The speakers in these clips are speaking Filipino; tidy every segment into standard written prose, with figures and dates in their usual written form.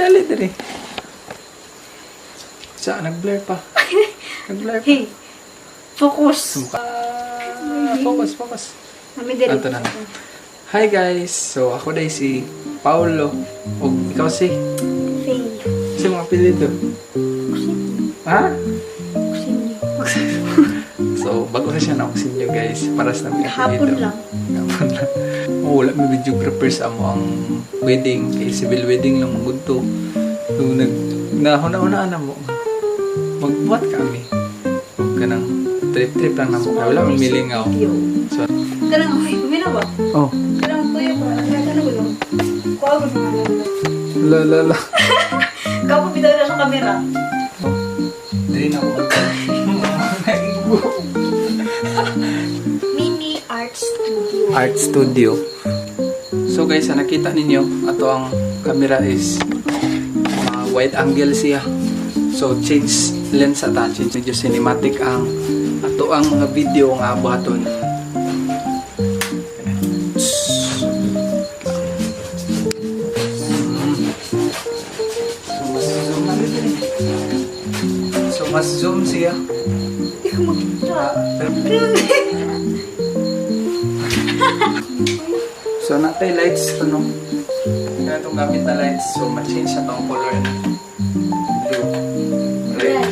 dali, dali. Sa, nag-blur pa. Nag-blur pa. Hey, focus. Focus. Mami, dali. Anto na. Hi guys! So, ako dahil si Paulo. O, ikaw si? Faye. Kasi mga apelido. Ha? So, bago na siya na nyo guys. Para sa namin apelido. Hapon lang. Hapon lang. Wala may videographer sa amo ang wedding. Kay civil wedding lang magudto. So, nahuna-una na mo. Magbuhat kami. Huwag ka nang trip-trip lang na mo. Wala may milingaw. So, Kanang, ay, kumina ba? oh. Kanang tuyo ba? Kanang ba yun? Kuha ko na La. Kapo bitaw na sa kamera. Dali na ako. Mini Art Studio. Art Studio. So guys, nakita ninyo, ato ang camera is wide angle siya. So change lens ata, change medyo cinematic ang ato ang mga video nga buhaton. So mas zoom siya. Hindi ko makita. So natay lights ano. Kaya itong gamit na lights, so ma-change siya itong color na blue, red,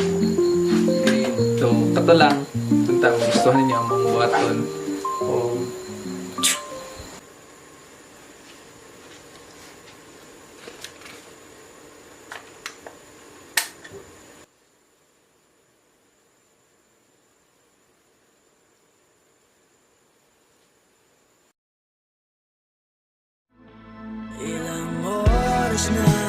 green. So kato lang, kung gustuhan niyo ang mga buhaton o Ilang oras na